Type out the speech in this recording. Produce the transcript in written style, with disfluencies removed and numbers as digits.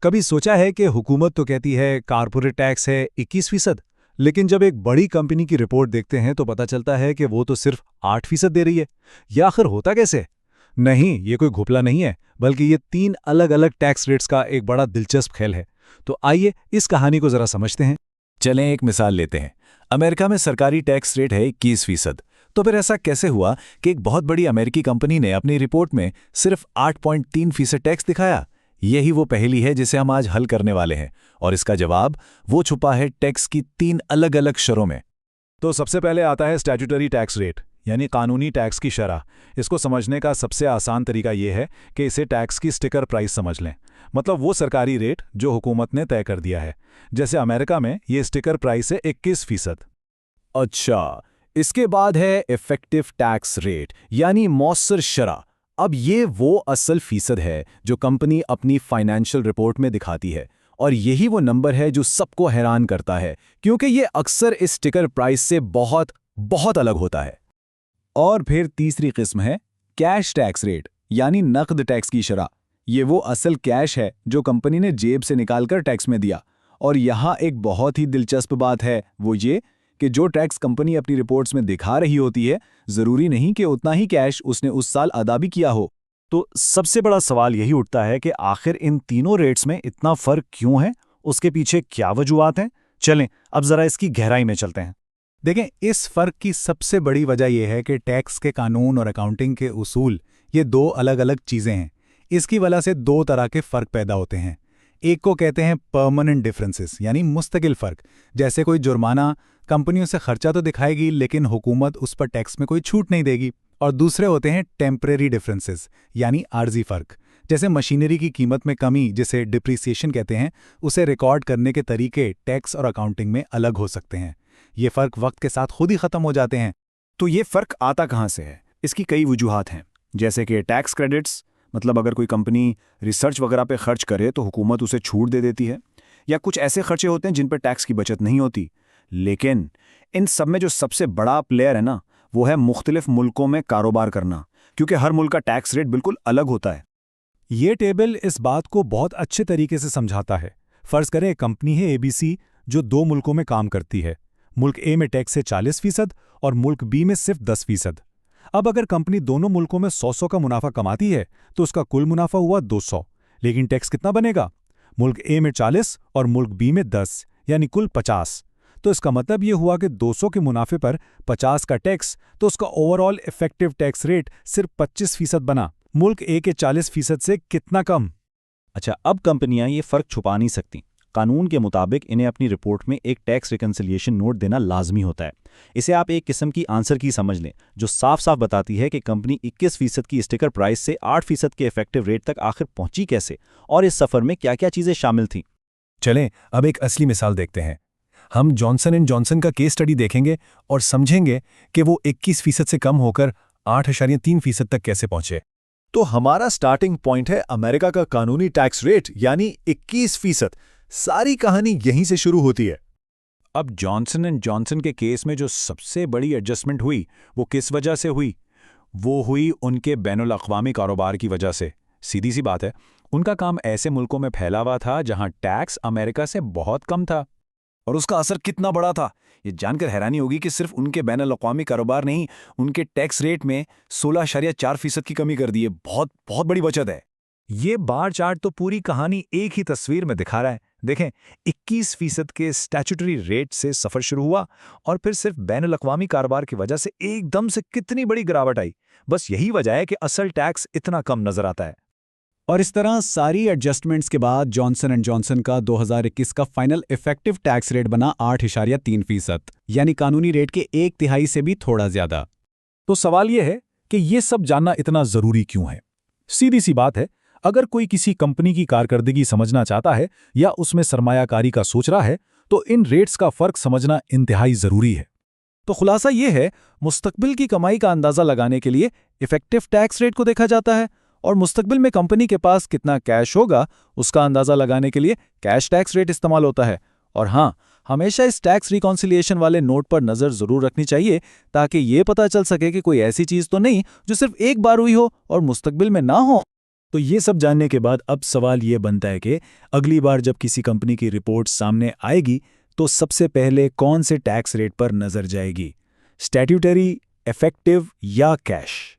कभी सोचा है कि हुकूमत तो कहती है कारपोरेट टैक्स है 21%, लेकिन जब एक बड़ी कंपनी की रिपोर्ट देखते हैं तो पता चलता है कि वो तो सिर्फ 8% दे रही है। ये आखिर होता कैसे? नहीं, ये कोई घोपला नहीं है, बल्कि ये 3 अलग-अलग टैक्स रेट्स का एक बड़ा दिलचस्प खेल है। तो आइए इस कहानी को जरा समझते हैं। चलें एक मिसाल लेते हैं। अमेरिका में सरकारी टैक्स रेट है 21%। तो फिर ऐसा कैसे हुआ कि एक बहुत बड़ी अमेरिकी कंपनी ने अपनी रिपोर्ट में सिर्फ 8.3% टैक्स दिखाया? यही वो पहेली है जिसे हम आज हल करने वाले हैं, और इसका जवाब वो छुपा है टैक्स की 3 अलग-अलग शरों में। तो सबसे पहले आता है स्टैट्यूटरी टैक्स रेट, यानी कानूनी टैक्स की शरह। इसको समझने का सबसे आसान तरीका ये है कि इसे टैक्स की स्टिकर प्राइस समझ लें। मतलब वो सरकारी रेट जो हुकूमत ने तय कर दिया है। जैसे अमेरिका में ये स्टिकर प्राइस है 21%। अच्छा, इसके बाद है इफेक्टिव टैक्स रेट, यानी मौसर शरह। अब ये वो असल फीसद है जो कंपनी अपनी फाइनेंशियल रिपोर्ट में दिखाती है, और यही वो नंबर है जो सबको हैरान करता है, क्योंकि ये अक्सर इस स्टिकर प्राइस से बहुत बहुत अलग होता है। और फिर तीसरी किस्म है कैश टैक्स रेट, यानी नकद टैक्स की शरह। ये वो असल कैश है जो कंपनी ने जेब से निकालकर टैक्स में दिया। और यहाँ एक बहुत ही दिलचस्प बात है, वो ये कि जो टैक्स कंपनी अपनी रिपोर्ट्स में दिखा रही होती है, जरूरी नहीं कि उतना ही कैश उसने उस साल अदा भी किया हो। तो सबसे बड़ा सवाल यही उठता है कि आखिर इन तीनों रेट्स में इतना फर्क क्यों है? उसके पीछे क्या वजूहात हैं? चलें अब जरा इसकी गहराई में चलते हैं। देखें, इस फर्क की सबसे बड़ी वजह यह है कि टैक्स के कानून और अकाउंटिंग के उसूल ये 2 अलग-अलग चीजें हैं। इसकी वजह से 2 तरह के फर्क पैदा होते हैं। एक को कहते हैं परमानेंट डिफरेंसेस, यानी मुस्तकिल फर्क। जैसे कोई जुर्माना कंपनियों से खर्चा तो दिखाएगी, लेकिन हुकूमत उस पर टैक्स में कोई छूट नहीं देगी। और दूसरे होते हैं टेम्परेरी डिफरेंसेस, यानी आर्जी फर्क। जैसे मशीनरी की कीमत में कमी, जिसे डिप्रिसिएशन कहते हैं, उसे रिकॉर्ड करने के तरीके टैक्स और अकाउंटिंग में अलग हो सकते हैं। ये फर्क वक्त के साथ खुद ही खत्म हो जाते हैं। तो ये फर्क आता कहाँ से है? इसकी कई वजूहात हैं, जैसे कि टैक्स क्रेडिट्स, मतलब अगर कोई कंपनी रिसर्च वगैरह पे खर्च करे तो हुकूमत उसे छूट दे देती है। या कुछ ऐसे खर्चे होते हैं जिन पर टैक्स की बचत नहीं होती। लेकिन इन सब में जो सबसे बड़ा प्लेयर है ना, वो है मुख्तलिफ मुल्कों में कारोबार करना, क्योंकि हर मुल्क का टैक्स रेट बिल्कुल अलग होता है। ये टेबल इस बात को बहुत अच्छे तरीके से समझाता है। फर्ज करें एक कंपनी है एबीसी, जो 2 मुल्कों में काम करती है। मुल्क ए में टैक्स है 40% और मुल्क बी में सिर्फ 10%। अब अगर कंपनी दोनों मुल्कों में 100 का मुनाफा कमाती है तो उसका कुल मुनाफा हुआ 200, लेकिन टैक्स कितना बनेगा? मुल्क ए में 40 और मुल्क बी में 10, यानी कुल 50। तो इसका मतलब ये हुआ कि 200 के मुनाफे पर 50 का टैक्स, तो उसका ओवरऑल इफेक्टिव टैक्स रेट सिर्फ 25% बना। मुल्क ए के 40% से कितना कम? अच्छा, अब कंपनियां ये फर्क छुपा नहीं सकती। कानून के मुताबिक इन्हें अपनी रिपोर्ट में एक टैक्स रिकन्सिलिएशन नोट देना लाजमी होता है। इसे आप एक किस्म की आंसर की समझ लें, जो साफ साफ बताती है कि कंपनी 21% की स्टिकर प्राइस से 8% के इफेक्टिव रेट तक आखिर पहुंची कैसे, और इस सफर में क्या क्या चीजें शामिल थीं। चलें अब एक असली मिसाल देखते हैं। हम जॉनसन एंड जॉनसन का केस स्टडी देखेंगे और समझेंगे कि वो 21% से कम होकर 8.3% तक कैसे पहुंचे। तो हमारा स्टार्टिंग पॉइंट है अमेरिका का कानूनी टैक्स रेट, यानी 21%। सारी कहानी यहीं से शुरू होती है। अब जॉनसन एंड जॉनसन के केस में जो सबसे बड़ी एडजस्टमेंट हुई, वो किस वजह से हुई? वो हुई उनके बैनुल अक़वामी कारोबार की वजह से। सीधी सी बात है, उनका काम ऐसे मुल्कों में फैला हुआ था जहां टैक्स अमेरिका से बहुत कम था। और उसका असर कितना बड़ा था, ये जानकर हैरानी होगी कि सिर्फ उनके बैनुल अक़वामी कारोबार नहीं, उनके टैक्स रेट में 16.4% की कमी कर दी है। बहुत बहुत बड़ी बचत है। ये बार चार्ट तो पूरी कहानी एक ही तस्वीर में दिखा रहा है। देखें, 21% के स्टैट्यूटरी रेट से सफर शुरू हुआ और फिर सिर्फ बैनुल अक़वामी कारोबार की वजह से एकदम से कितनी बड़ी गिरावट आई। बस यही वजह है कि असल टैक्स इतना कम नजर आता है। और इस तरह सारी एडजस्टमेंट्स के बाद जॉनसन एंड जॉनसन का 2021 का फाइनल इफेक्टिव टैक्स रेट बना 8.3%, यानी कानूनी रेट के 1/3 से भी थोड़ा ज्यादा। तो सवाल यह है कि ये सब जानना इतना जरूरी क्यों है? सीधी सी बात है, अगर कोई किसी कंपनी की कारकर्दगी समझना चाहता है या उसमें सरमायाकारी का सोच रहा है, तो इन रेट्स का फर्क समझना इंतहाई जरूरी है। तो खुलासा यह है, मुस्तकबिल की कमाई का अंदाजा लगाने के लिए इफेक्टिव टैक्स रेट को देखा जाता है, और मुस्तकबिल में कंपनी के पास कितना कैश होगा उसका अंदाजा लगाने के लिए कैश टैक्स रेट इस्तेमाल होता है। और हाँ, हमेशा इस टैक्स रिकॉन्सिलिएशन वाले नोट पर नजर जरूर रखनी चाहिए, ताकि ये पता चल सके कि कोई ऐसी चीज तो नहीं जो सिर्फ एक बार हुई हो और मुस्तकबिल में ना हो। तो ये सब जानने के बाद अब सवाल ये बनता है कि अगली बार जब किसी कंपनी की रिपोर्ट सामने आएगी तो सबसे पहले कौन से टैक्स रेट पर नजर जाएगी, स्टैट्यूटरी, इफेक्टिव या कैश?